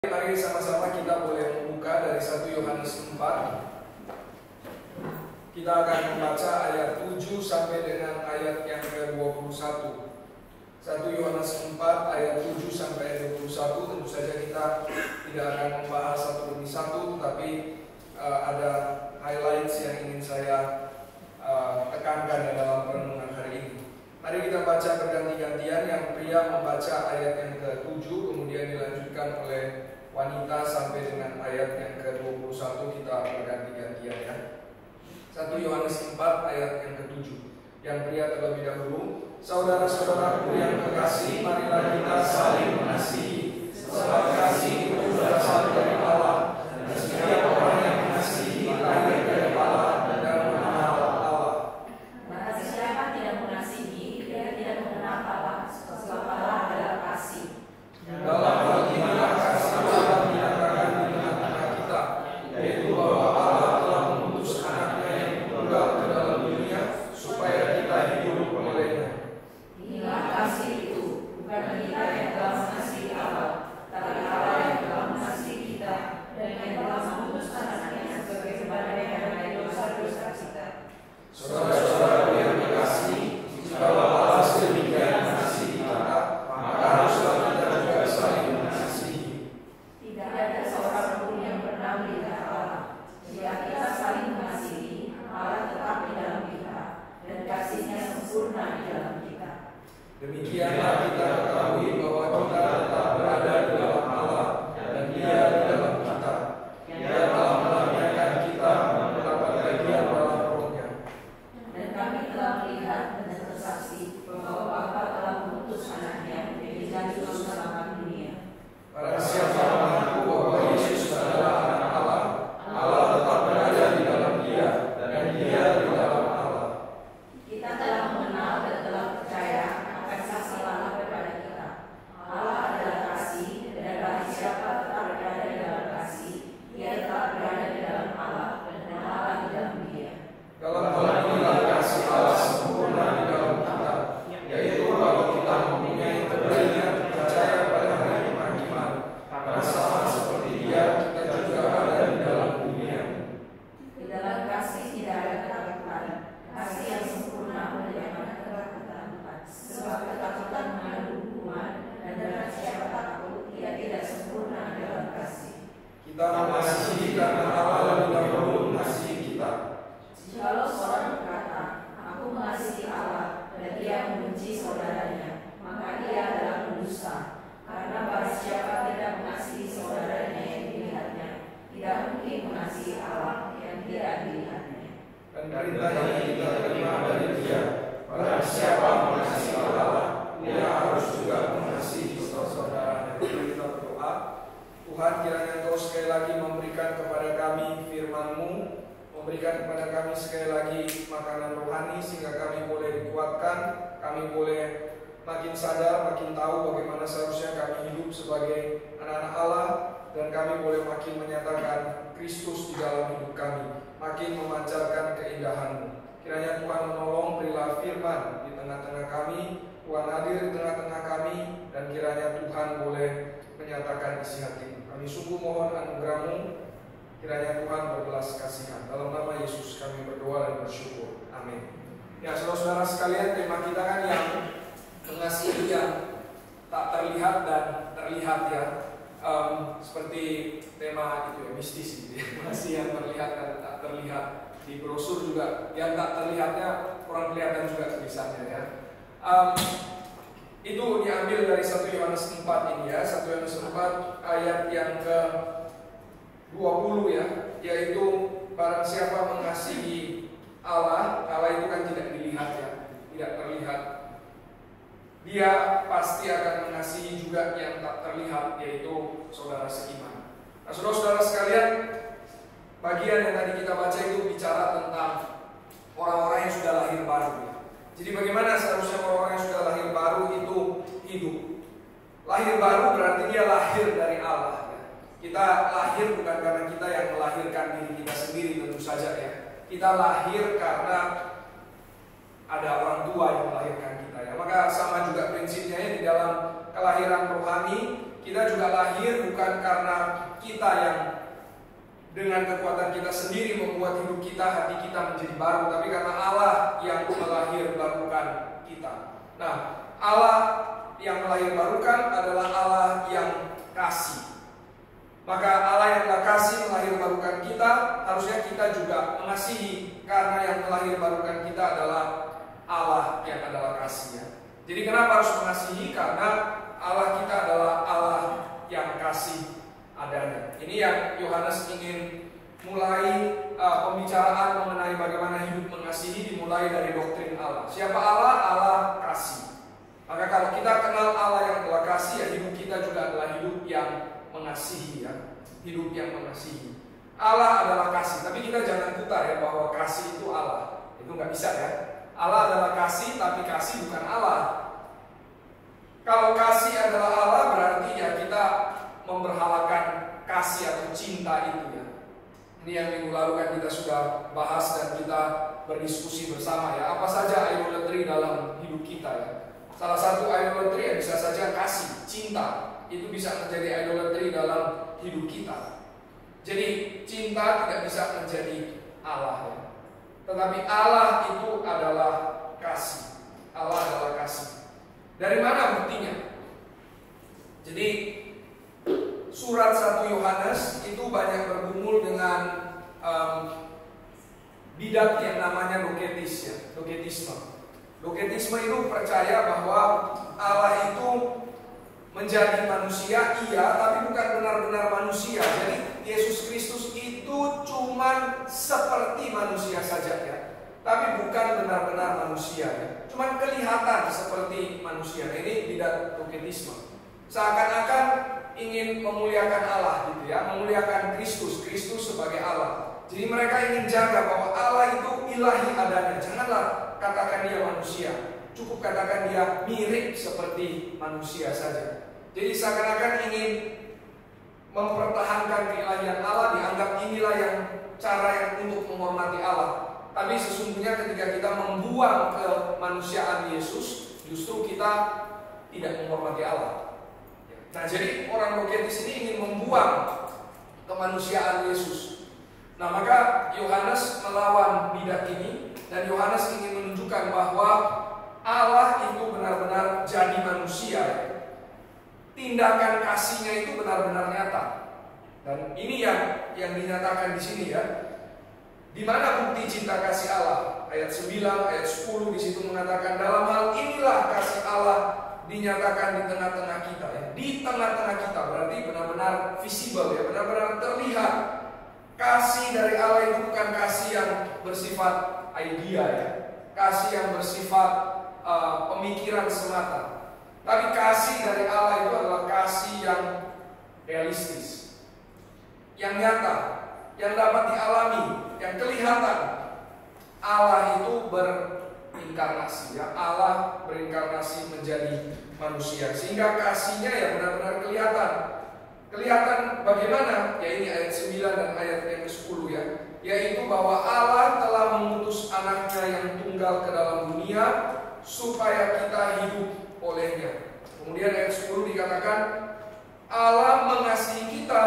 Mari sama-sama kita boleh membuka dari 1 Yohanes 4. Kita akan membaca ayat 7 sampai dengan ayat yang ke-21. 1 Yohanes 4 ayat 7 sampai ayat 21. Tentu saja kita tidak akan membahas satu demi satu, tetapi ada highlights yang ingin saya tekankan dalam renungan hari ini. Mari kita baca berganti-gantian. Yang pria membaca ayat yang ke-7, kemudian dilanjutkan oleh wanita sampai dengan ayat yang ke-21. Kita berganti-gantian ya. 1 Yohanes 4 ayat yang ke-7. Yang pria terlebih dahulu. Saudara-saudaraku yang kekasih, marilah kita saling mengasihi, sebab kasih itu berasal dari Allah, dan setiap orang yang mengasihi lahir dari Allah dan mengenal Allah. Maka siapa tidak mengasihi, dia tidak mengenal Allah, sebab Allah adalah kasih. Dalam hal inilah kasih Allah dinyatakan di tengah-tengah kita, yaitu bahwa Allah telah mengutus anaknya yang tunggal ke dalam dunia supaya kita hidup olehnya. Inilah kasih itu, bukan kita yang telah mengasihi Allah, tapi Allah yang telah mengasihi kita dan yang telah mengutus anaknya sebagai kebaikan dari dosa-dosa kita. Saudara-saudara yang dikasihi, jikalau Allah sedemikian mengasihi kita, maka haruslah kita juga saling mengasihi. Tidak ada seorang pun yang pernah melihat Allah. Jika kita saling mengasihi, Allah tetap di dalam kita, dan kasihnya sempurna di dalam kita. Demikianlah kita ketahui bahwa kita tetap berada di dalam Allah dan Dia di dalam kita. Dia telah melampiaskan kita mendapat bagian dalam Roh-Nya. Dan kami telah melihat dan bersaksi bahwa Bapa telah mengutus anaknya menjadi juru selamat dunia. Barang siapa mengaku bahwa Yesus adalah anak Allah, Allah tetap berada di dalam Dia dan Dia di dalam Allah. Kita telah mengenal dan telah percaya akan saksi Allah kepada kita. Allah adalah kasih, dan barang siapa tetap berada di dalam kasih, ia tetap berada di dalam Allah dan Allah di dalam Dia. Dalam hal inilah kasih Allah sempurna di dalam kita, yaitu kalau kita mempunyai keberanian percaya pada hari penghakiman, karena sama seperti Dia, kita juga ada di dalam dunia. Di dalam kasih tidak ada ketakutan. Kasih yang sempurna menjadikan ketakutan. Sebab ketakutan mengandung hukuman, dan barang siapa takut, ia tidak sempurna dalam kasih. Kita mengasihi karena Allah lebih dahulu mengasihi kita. Jikalau seorang berkata, aku mengasihi Allah, dan ia membenci saudaranya, maka ia adalah pendusta. Karena barang siapa tidak mengasihi saudaranya yang dilihatnya, tidak mungkin mengasihi Allah yang tidak dilihatnya. Dan perintah ini kita terima dari Dia. Barang siapa mengasihi Allah, dia harus juga mengasihi saudara-saudaranya. Kita berdoa. Tuhan, kiranya Engkau sekali lagi memberikan kepada kami firman-Mu, memberikan kepada kami sekali lagi makanan rohani, sehingga kami boleh dikuatkan, kami boleh makin sadar, makin tahu bagaimana seharusnya kami hidup sebagai anak-anak Allah, dan kami boleh makin menyatakan Kristus di dalam hidup kami, makin memancarkan keindahan-Mu. Kiranya Tuhan menolong, berilah firman di tengah-tengah kami, Tuhan hadir di tengah-tengah kami, dan kiranya Tuhan boleh menyatakan isi hati-Mu. Kami sungguh mohon anugerah-Mu, kiranya Tuhan berbelas kasihan. Dalam nama Yesus kami berdoa dan bersyukur. Amin. Ya, saudara-saudara sekalian, tema kita kan yang mengasihi yang tak terlihat dan terlihat ya. Seperti tema itu ya, mistis gitu ya. Mengasihi yang terlihat dan tak terlihat. Di brosur juga yang tak terlihatnya kurang kelihatan juga tulisannya ya. Itu diambil dari 1 Yohanes 4 ini ya. 1 Yohanes 4 ayat yang ke-20 ya, yaitu barang siapa mengasihi Allah, Allah itu kan tidak dilihat ya, tidak terlihat. Dia pasti akan mengasihi juga yang tak terlihat, yaitu saudara seiman. Nah, saudara-saudara sekalian, bagian yang tadi kita baca itu bicara tentang orang-orang yang sudah lahir baru. Jadi bagaimana seharusnya orang-orang yang sudah lahir baru itu hidup? Lahir baru berarti dia lahir dari Allah. Kita lahir bukan karena kita yang melahirkan diri kita sendiri, tentu saja ya. Kita lahir karena ada orang tua yang melahirkan kita ya. Maka sama juga prinsipnya ya, di dalam kelahiran rohani kita juga lahir bukan karena kita yang dengan kekuatan kita sendiri membuat hidup kita, hati kita menjadi baru, tapi karena Allah yang melahirbarukan kita. Nah, Allah yang melahirbarukan adalah Allah yang kasih. Maka Allah yang telah kasih melahirbarukan kita, harusnya kita juga mengasihi, karena yang melahirbarukan kita adalah Allah yang adalah kasih, ya. Jadi kenapa harus mengasihi? Karena Allah kita adalah Allah yang kasih adanya. Ini yang Yohanes ingin mulai pembicaraan mengenai bagaimana hidup mengasihi, dimulai dari doktrin Allah. Siapa Allah? Allah kasih. Maka kalau kita kenal Allah yang adalah kasih, ya hidup kita juga adalah hidup yang mengasihi, ya. Hidup yang mengasihi. Allah adalah kasih, tapi kita jangan putar ya bahwa kasih itu Allah. Itu nggak bisa, ya. Allah adalah kasih, tapi kasih bukan Allah. Kalau kasih adalah Allah, berarti ya kita memberhalakan kasih atau cinta itu, ya. Ini yang minggu lalu kan kita sudah bahas dan kita berdiskusi bersama, ya. Apa saja idolatry dalam hidup kita, ya. Salah satu idolatry ya bisa saja kasih, cinta. Itu bisa menjadi idolatry dalam hidup kita. Jadi cinta tidak bisa menjadi Allah, ya. Tetapi Allah itu adalah kasih. Allah adalah kasih. Dari mana buktinya? Jadi surat 1 Yohanes itu banyak bergumul dengan bidat yang namanya doketis, ya. Doketisme itu percaya bahwa Allah itu menjadi manusia, iya, tapi bukan benar-benar manusia. Jadi Yesus Kristus itu cuman seperti manusia saja, ya, tapi bukan benar-benar manusia, ya. Cuman kelihatan seperti manusia. Nah, ini bidat doketisme. Seakan-akan ingin memuliakan Allah, gitu, ya, memuliakan Kristus sebagai Allah. Jadi mereka ingin jaga bahwa Allah itu ilahi adanya. Janganlah katakan dia manusia, cukup katakan dia mirip seperti manusia saja. Jadi seakan-akan ingin mempertahankan keilahian Allah, dianggap inilah yang cara yang untuk menghormati Allah. Tapi sesungguhnya ketika kita membuang kemanusiaan Yesus, justru kita tidak menghormati Allah. Nah, jadi orang doketis ini ingin membuang kemanusiaan Yesus. Nah, maka Yohanes melawan bidat ini, dan Yohanes ingin menunjukkan bahwa Allah itu benar-benar jadi manusia. Tindakan kasihnya itu benar-benar nyata. Dan ini yang dinyatakan di sini, ya. Di mana bukti cinta kasih Allah? Ayat 9, ayat 10 di situ mengatakan, dalam hal inilah kasih Allah dinyatakan di tengah-tengah kita, ya. Di tengah-tengah kita berarti benar-benar visible, ya, benar-benar terlihat. Kasih dari Allah itu bukan kasih yang bersifat idea, ya. Kasih yang bersifat pemikiran semata. Tapi kasih dari Allah itu adalah kasih yang realistis, yang nyata, yang dapat dialami, yang kelihatan. Allah itu berinkarnasi, ya. Allah berinkarnasi menjadi manusia, sehingga kasihnya ya benar-benar kelihatan. Kelihatan bagaimana? Ya ini ayat 9 dan ayat yang ke-10, ya. Yaitu bahwa Allah telah mengutus anaknya yang tunggal ke dalam dunia supaya kita hidup olehnya. Kemudian ayat 10 dikatakan, Allah mengasihi kita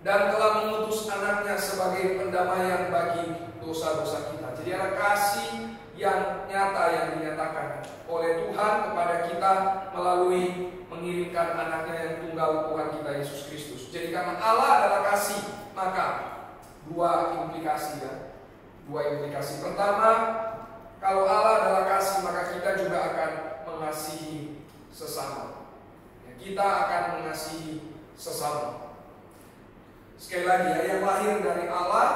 dan telah mengutus anaknya sebagai pendamaian bagi dosa-dosa kita. Jadi ada kasih yang nyata yang dinyatakan oleh Tuhan kepada kita melalui mengirimkan anaknya yang tunggal, Tuhan kita Yesus Kristus. Jadi karena Allah adalah kasih, maka dua implikasi, ya. Dua implikasi. Pertama, kalau Allah adalah kasih, maka kita juga akan mengasihi sesama. Ya, kita akan mengasihi sesama. Sekali lagi, ya, yang lahir dari Allah,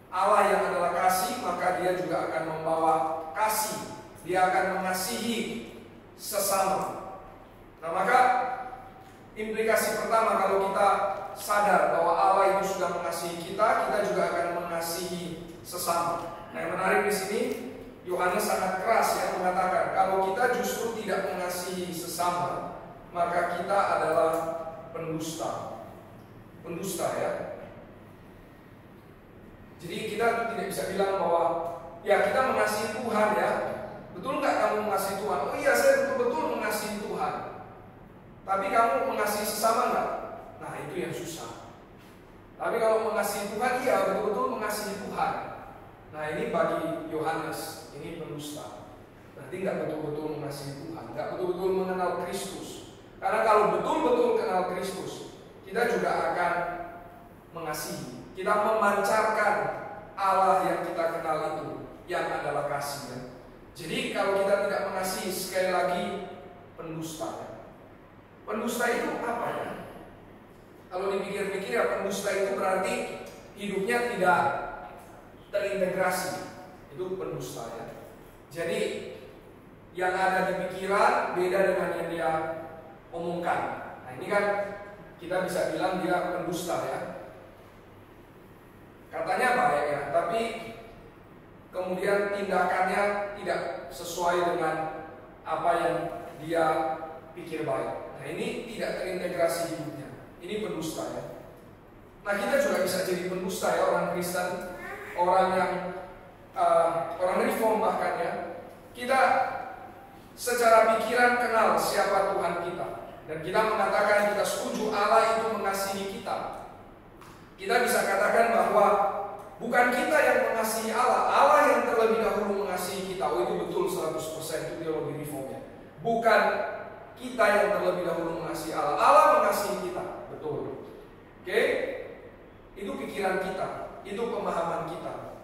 Allah yang adalah kasih, maka dia juga akan membawa kasih. Dia akan mengasihi sesama. Nah, maka implikasi pertama, kalau kita sadar bahwa Allah itu sudah mengasihi kita, kita juga akan mengasihi sesama. Nah, yang menarik di sini, Yohanes sangat keras, ya, mengatakan kalau kita justru tidak mengasihi sesama, maka kita adalah pendusta. Pendusta, ya. Jadi kita tidak bisa bilang bahwa ya kita mengasihi Tuhan, ya. Betul nggak kamu mengasihi Tuhan? Oh iya, saya betul-betul mengasihi Tuhan. Tapi kamu mengasihi sesama nggak? Nah, itu yang susah. Tapi kalau mengasihi Tuhan, iya betul-betul mengasihi Tuhan. Nah, ini bagi Yohanes, ini pendusta. Berarti nggak betul-betul mengasihi Tuhan, nggak betul-betul mengenal Kristus. Karena kalau betul-betul kenal Kristus, kita juga akan mengasihi. Kita memancarkan Allah yang kita kenal itu, yang adalah kasih. Ya. Jadi kalau kita tidak mengasihi, sekali lagi pendusta. Ya. Pendusta itu apa ya? Kalau dipikir-pikir ya, pendusta itu berarti hidupnya tidak terintegrasi. Itu pendusta ya. Jadi yang ada di pikiran beda dengan yang dia omongkan. Nah, ini kan kita bisa bilang dia pendusta ya. Katanya baik ya, tapi kemudian tindakannya tidak sesuai dengan apa yang dia pikir baik. Nah, ini tidak terintegrasi hidupnya. Ini pendusta ya. Nah, kita juga bisa jadi pendusta ya, orang Kristen, orang yang orang reform bahkan ya. Kita secara pikiran kenal siapa Tuhan kita, dan kita mengatakan kita setuju Allah itu mengasihi kita. Kita bisa katakan bahwa bukan kita yang mengasihi Allah, Allah yang terlebih dahulu mengasihi kita. Oh, itu betul 100%, itu teologi reformnya. Bukan kita yang terlebih dahulu mengasihi Allah, Allah mengasihi kita, betul. Oke? Itu pikiran kita, itu pemahaman kita.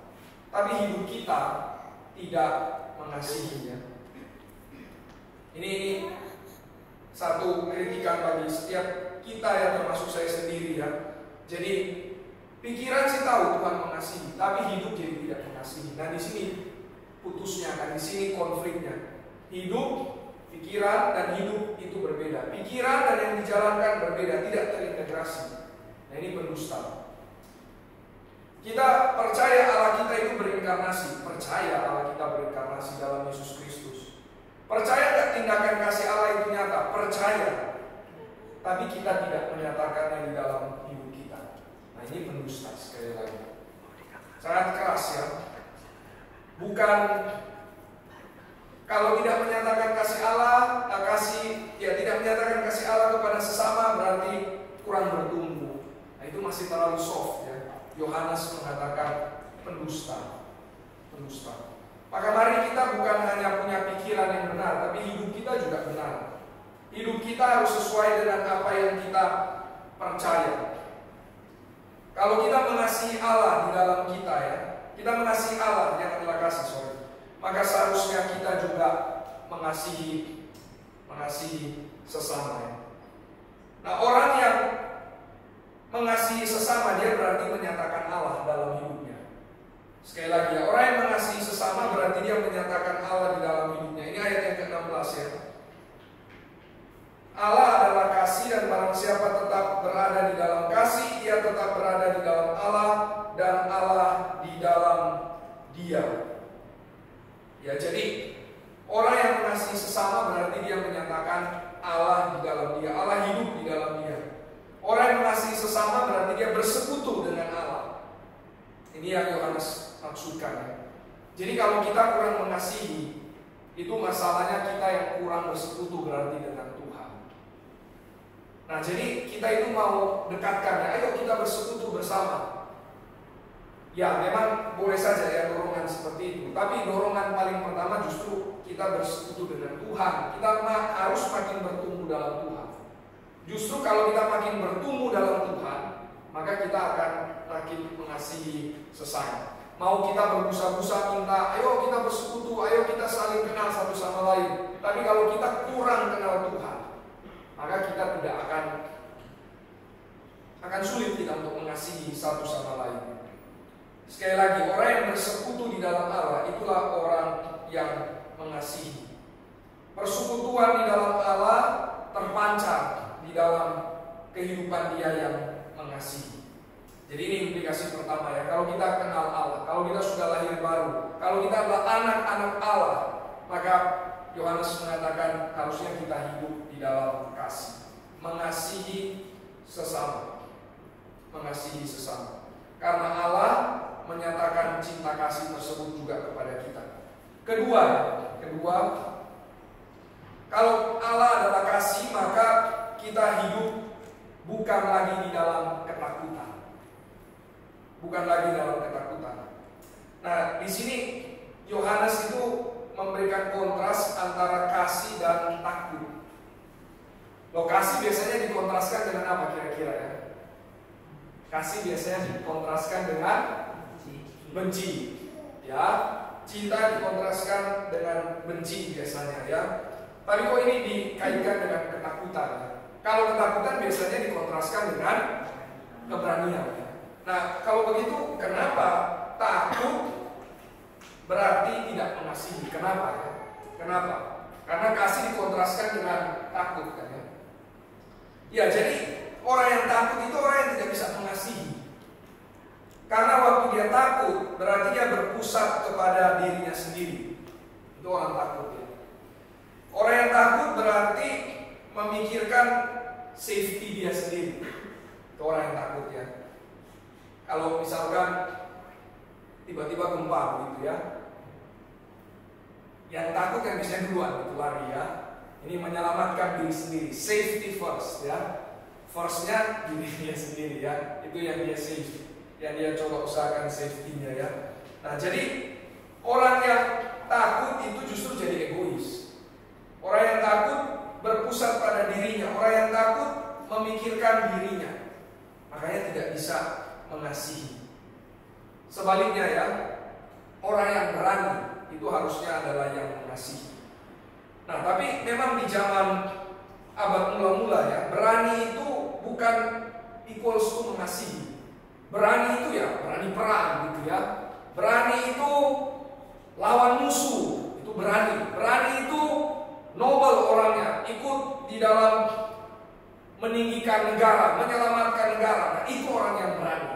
Tapi hidup kita tidak mengasihinya. Ini satu kritikan bagi setiap kita yang termasuk saya sendiri ya. Jadi pikiran sih tahu Tuhan mengasihi, tapi hidup jadi tidak mengasihi. Nah, di sini putusnya kan, di sini konfliknya. Hidup, pikiran dan hidup itu berbeda. Pikiran dan yang dijalankan berbeda, tidak terintegrasi. Nah, ini pendusta. Kita percaya Allah kita itu berinkarnasi, percaya Allah kita berinkarnasi dalam Yesus Kristus. Percaya tak tindakan kasih Allah itu nyata? Percaya. Tapi kita tidak menyatakannya di dalam hidup kita. Nah, ini pendusta sekali lagi. Sangat keras ya. Bukan kalau tidak menyatakan kasih Allah, tidak menyatakan kasih Allah kepada sesama berarti kurang bertumbuh. Nah, itu masih terlalu soft ya. Yohanes mengatakan pendusta. Maka mari kita bukan hanya punya pikiran yang benar, tapi hidup kita juga benar. Hidup kita harus sesuai dengan apa yang kita percaya. Kalau kita mengasihi Allah di dalam kita ya, kita mengasihi Allah yang adalah kasih, maka seharusnya kita juga mengasihi sesama ya. Nah, orang yang mengasihi sesama, dia berarti menyatakan Allah dalam hidupnya. Sekali lagi ya, orang yang mengasihi sesama berarti dia menyatakan Allah di dalam hidupnya. Ini ayat yang ke-16 ya. Allah adalah kasih, dan barang siapa tetap berada di dalam kasih, ia tetap berada di dalam Allah, dan Allah di dalam dia. Ya, jadi orang yang mengasihi sesama berarti dia menyatakan Allah di dalam dia, Allah hidup di dalam dia. Orang yang mengasihi sesama berarti dia bersekutu dengan Allah. Ini yang Yohanes maksudkan ya. Jadi kalau kita kurang mengasihi, itu masalahnya kita yang kurang bersekutu berarti dengan Tuhan. Nah, jadi kita itu mau dekatkan ya, ayo kita bersekutu bersama. Ya, memang boleh saja ya dorongan seperti itu. Tapi dorongan paling pertama justru kita bersekutu dengan Tuhan. Kita harus makin bertumbuh dalam Tuhan. Justru kalau kita makin bertumbuh dalam Tuhan, maka kita akan makin mengasihi sesama. Mau kita berbusa-busa minta, ayo kita bersekutu, ayo kita saling kenal satu sama lain. Tapi kalau kita kurang kenal Tuhan, maka kita tidak akan sulit kita untuk mengasihi satu sama lain. Sekali lagi, orang yang bersekutu di dalam Allah, itulah orang yang mengasihi. Persekutuan di dalam Allah terpancar di dalam kehidupan dia yang mengasihi. Jadi ini implikasi pertama ya. Kalau kita kenal Allah, kalau kita sudah lahir baru, kalau kita adalah anak-anak Allah, maka Yohanes mengatakan harusnya kita hidup di dalam kasih, mengasihi sesama, karena Allah menyatakan cinta kasih tersebut juga kepada kita. Kedua, kalau Allah adalah kasih, maka kita hidup bukan lagi di dalam ketakutan. Bukan lagi dalam ketakutan. Nah, di sini Yohanes itu memberikan kontras antara kasih dan takut. Kasih biasanya dikontraskan dengan apa kira-kira ya? Kasih biasanya dikontraskan dengan benci, ya. Cinta dikontraskan dengan benci biasanya ya. Tapi kok ini dikaitkan dengan ketakutan? Kalau ketakutan biasanya dikontraskan dengan keberanian. Nah, kalau begitu kenapa takut berarti tidak mengasihi? Kenapa ya? Kenapa? Karena kasih dikontraskan dengan takut kan ya. Ya, jadi orang yang takut itu orang yang tidak bisa mengasihi. Karena waktu dia takut berarti dia berpusat kepada dirinya sendiri. Itu orang takut ya. Orang yang takut berarti memikirkan safety dia sendiri. Itu orang yang takut ya. Kalau misalkan tiba-tiba gempa begitu ya, yang takut yang biasanya duluan itu lari ya. Ini menyelamatkan diri sendiri, safety first ya. Firstnya diri dia sendiri ya. Itu yang dia save, yang dia coba usahakan safety-nya ya. Nah, jadi orang yang takut itu justru jadi egois. Orang yang takut berpusat pada dirinya. Orang yang takut memikirkan dirinya. Makanya tidak bisa mengasihi. Sebaliknya ya, orang yang berani itu harusnya adalah yang mengasihi. Nah, tapi memang di zaman abad mula-mula ya, berani itu bukan equals to mengasihi. Berani itu ya berani perang gitu ya. Berani itu lawan musuh, itu berani. Berani itu noble orangnya, ikut di dalam meninggikan negara, menyelamatkan negara. Nah, itu orang yang berani.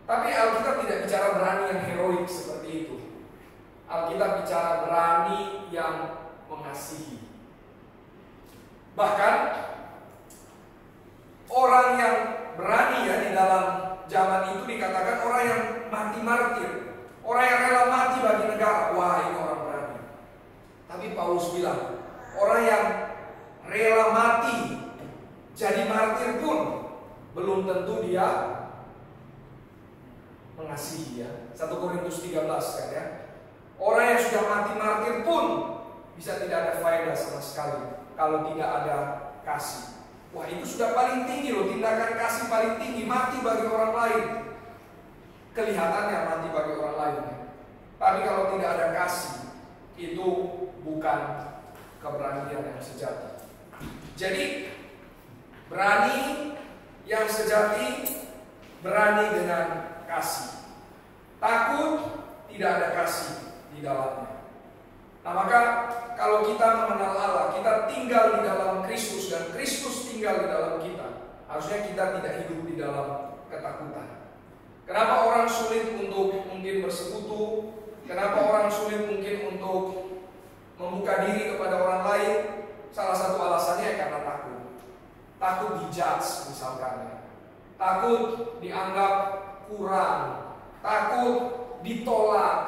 Tapi Alkitab tidak bicara berani yang heroik seperti itu. Alkitab bicara berani yang mengasihi. Bahkan orang yang berani ya di dalam zaman itu dikatakan orang yang mati martir, orang yang rela mati bagi negara. Wah, ini orang berani. Tapi Paulus bilang, orang yang rela mati jadi martir pun belum tentu dia mengasihi ya. 1 Korintus 13 kan ya. Orang yang sudah mati martir pun bisa tidak ada faedah sama sekali kalau tidak ada kasih. Wah, itu sudah paling tinggi loh, tindakan kasih paling tinggi, mati bagi orang lain. Kelihatannya mati bagi orang lain ya. Tapi kalau tidak ada kasih, itu bukan keberanian yang sejati. Jadi berani yang sejati berani dengan kasih. Takut tidak ada kasih di dalamnya. Nah, maka kalau kita mengenal Allah, kita tinggal di dalam Kristus dan Kristus tinggal di dalam kita, harusnya kita tidak hidup di dalam ketakutan. Kenapa orang sulit untuk mungkin bersekutu? Kenapa orang sulit mungkin untuk membuka diri kepada orang lain? Salah satu alasannya karena takut. Takut dijudge misalkan. Takut dianggap kurang. Takut ditolak.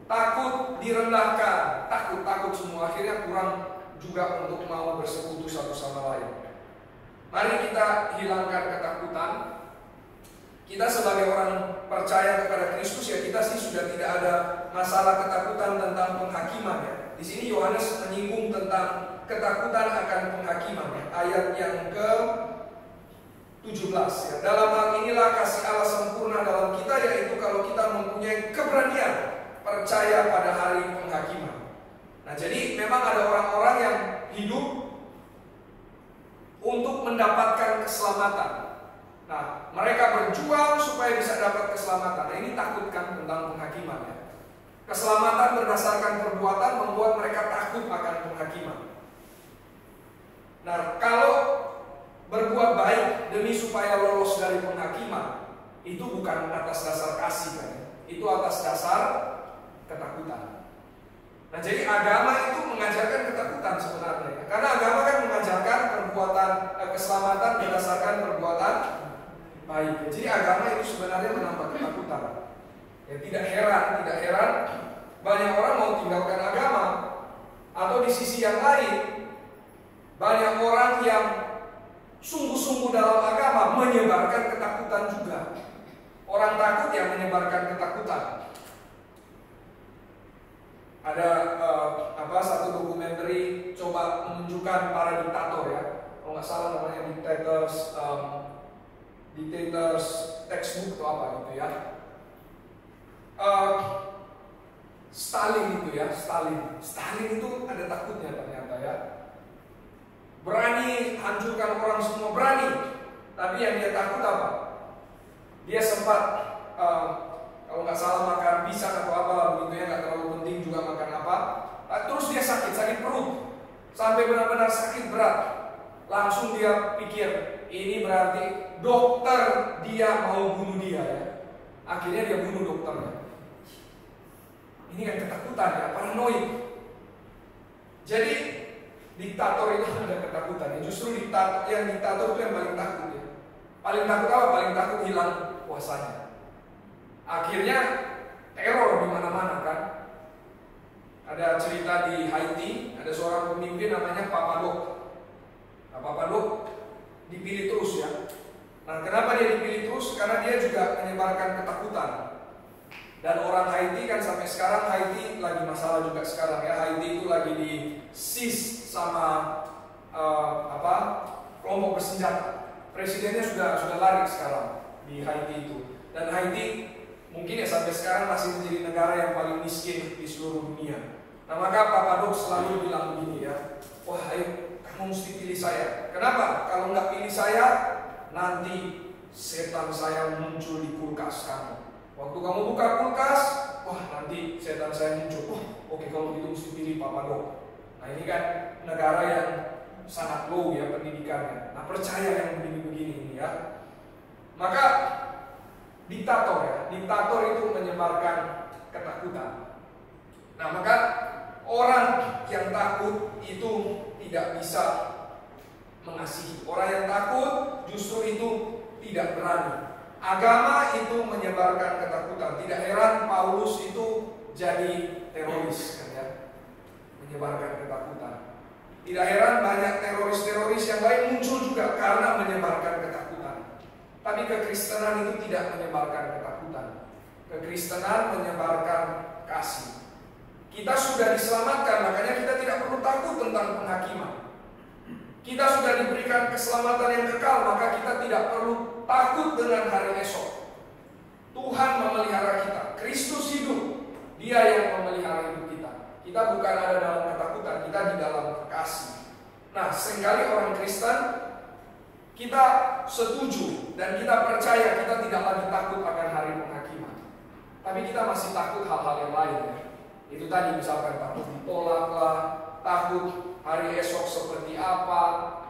Takut direndahkan. Takut semua. Akhirnya kurang juga untuk mau bersekutu satu sama lain. Mari kita hilangkan ketakutan. Kita sebagai orang percaya kepada Kristus ya, kita sih sudah tidak ada masalah ketakutan tentang penghakiman ya. Di sini Yohanes menyinggung tentang ketakutan akan penghakiman ya. Ayat yang ke-17 ya. Dalam hal inilah kasih Allah sempurna dalam kita, yaitu kalau kita mempunyai keberanian percaya pada hari penghakiman. Nah, jadi memang ada orang-orang yang hidup untuk mendapatkan keselamatan. Nah, mereka berjuang supaya bisa dapat keselamatan. Nah, ini takutkan tentang penghakiman ya. Keselamatan berdasarkan perbuatan membuat mereka takut akan penghakiman. Nah, kalau berbuat baik demi supaya lolos dari penghakiman, itu bukan atas dasar kasih kan ya. Itu atas dasar ketakutan. Nah, jadi agama itu mengajarkan ketakutan sebenarnya. Karena agama kan mengajarkan perbuatan keselamatan berdasarkan perbuatan baik. Jadi agama itu sebenarnya menambah ketakutan. Ya, tidak heran banyak orang mau tinggalkan agama. Atau di sisi yang lain, banyak orang yang sungguh-sungguh dalam agama menyebarkan ketakutan juga. Orang takut yang menyebarkan ketakutan. Ada satu dokumenter coba menunjukkan para diktator ya. Kalau nggak salah namanya Dictators Textbook atau apa gitu ya. Stalin itu ya, Stalin itu ada takutnya ternyata ya. Berani hancurkan orang semua, berani. Tapi yang dia takut apa? Dia sempat kalau nggak salah makan pisang atau apalah begitu ya, nggak terlalu penting juga makan apa. Terus dia sakit perut, sampai benar-benar sakit berat. Langsung dia pikir, ini berarti dokter dia mau bunuh dia ya. Akhirnya dia bunuh dokternya. Ini kan ketakutan ya, paranoid. Jadi diktator itu ada ketakutan ya. Justru diktator itu yang paling takut ya. Paling takut apa? Paling takut hilang kuasanya. Akhirnya teror di mana-mana kan. Ada cerita di Haiti, ada seorang pemimpin namanya Papa Doc. Nah, Papa Doc dipilih terus ya. Nah, kenapa dia dipilih terus? Karena dia juga menyebarkan ketakutan. Dan orang Haiti kan sampai sekarang, Haiti lagi masalah juga sekarang ya. Haiti itu lagi di seize sama kelompok bersenjata. Presidennya sudah lari sekarang di Haiti itu. Dan Haiti mungkin ya sampai sekarang masih menjadi negara yang paling miskin di seluruh dunia. Nah, maka Papa Doc selalu bilang begini ya, wah ayo kamu mesti pilih saya. Kenapa? Kalau nggak pilih saya, nanti setan saya muncul di kulkas kamu. Waktu kamu buka kulkas, wah nanti setan saya muncul. Oke, kalau gitu mesti pilih Papa Doc. Nah, ini kan negara yang sangat low ya pendidikannya. Nah, percaya yang begini-begini ini ya. Maka diktator itu menyebarkan ketakutan. Nah, maka orang yang takut itu tidak bisa mengasihi. Orang yang takut justru itu tidak berani. Agama itu menyebarkan ketakutan. Tidak heran Paulus itu jadi teroris kan ya. Menyebarkan ketakutan. Tidak heran banyak teroris-teroris yang lain muncul juga karena menyebarkan ketakutan. Tapi kekristenan itu tidak menyebarkan ketakutan. Kekristenan menyebarkan kasih. Kita sudah diselamatkan, makanya kita tidak perlu takut tentang penghakiman. Kita sudah diberikan keselamatan yang kekal, maka kita tidak perlu takut dengan hari esok. Tuhan memelihara kita. Kristus hidup. Dia yang memelihara hidup kita. Kita bukan ada dalam ketakutan, kita di dalam kasih. Nah, seringkali orang Kristen kita setuju dan kita percaya kita tidak lagi takut akan hari penghakiman. Tapi kita masih takut hal-hal yang lain ya. Itu tadi misalkan takut ditolak lah, takut hari esok seperti apa,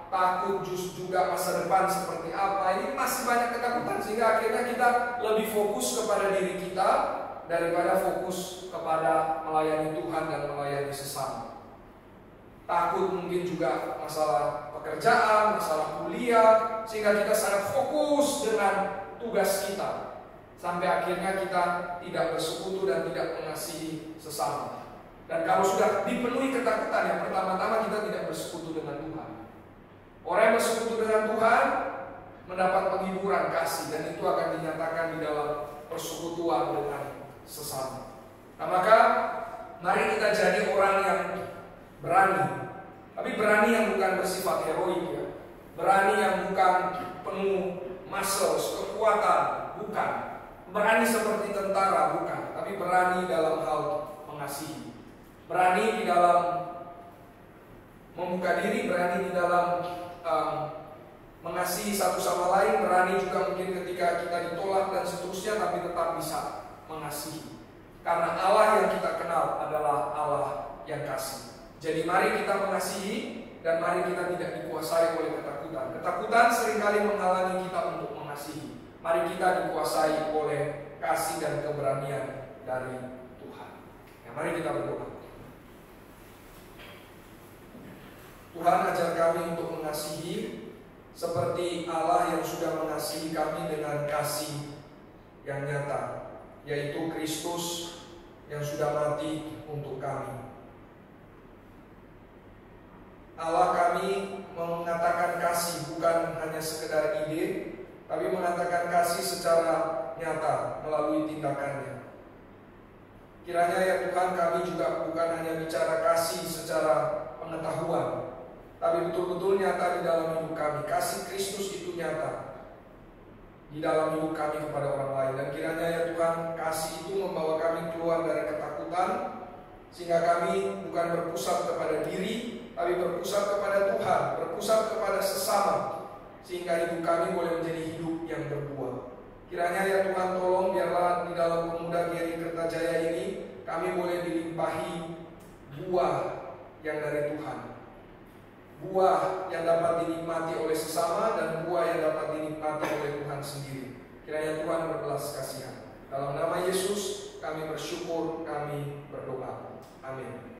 takut juga masa depan seperti apa. Ini masih banyak ketakutan sehingga akhirnya kita lebih fokus kepada diri kita daripada fokus kepada melayani Tuhan dan melayani sesama. Takut mungkin juga masalah pekerjaan, masalah kuliah, sehingga kita sangat fokus dengan tugas kita. Sampai akhirnya kita tidak bersekutu dan tidak mengasihi sesama. Dan kalau sudah dipenuhi ketakutan, yang pertama-tama kita tidak bersekutu dengan Tuhan. Orang yang bersekutu dengan Tuhan mendapat penghiburan kasih, dan itu akan dinyatakan di dalam persekutuan dengan sesama. Nah, maka mari kita jadi orang yang berani. Tapi berani yang bukan bersifat heroik ya. Berani yang bukan penuh muscle, kekuatan, bukan. Berani seperti tentara, bukan. Tapi berani dalam hal mengasihi. Berani di dalam membuka diri, berani di dalam mengasihi satu sama lain, berani juga mungkin ketika kita ditolak dan seterusnya, tapi tetap bisa mengasihi. Karena Allah yang kita kenal adalah Allah yang kasih. Jadi mari kita mengasihi dan mari kita tidak dikuasai oleh ketakutan. Ketakutan seringkali menghalangi kita untuk mengasihi. Mari kita dikuasai oleh kasih dan keberanian dari Tuhan. Ya, mari kita berdoa. Tuhan, ajar kami untuk mengasihi seperti Allah yang sudah mengasihi kami dengan kasih yang nyata, yaitu Kristus yang sudah mati untuk kami. Allah, kami mengatakan kasih bukan hanya sekedar ide, tapi mengatakan kasih secara nyata melalui tindakannya. Kiranya ya Tuhan, kami juga bukan hanya bicara kasih secara pengetahuan, tapi betul-betul nyata di dalam hidup kami. Kasih Kristus itu nyata di dalam hidup kami kepada orang lain. Dan kiranya ya Tuhan, kasih itu membawa kami keluar dari ketakutan, sehingga kami bukan berpusat kepada diri, tapi berpusat kepada Tuhan, berpusat kepada sesama, sehingga hidup kami boleh menjadi hidup yang berbuah. Kiranya ya Tuhan, tolong biarlah di dalam Pemuda GRI Kertajaya ini kami boleh dilimpahi buah yang dari Tuhan, buah yang dapat dinikmati oleh sesama dan buah yang dapat dinikmati oleh Tuhan sendiri. Kiranya Tuhan berbelas kasihan. Dalam nama Yesus kami bersyukur, kami berdoa. Amin.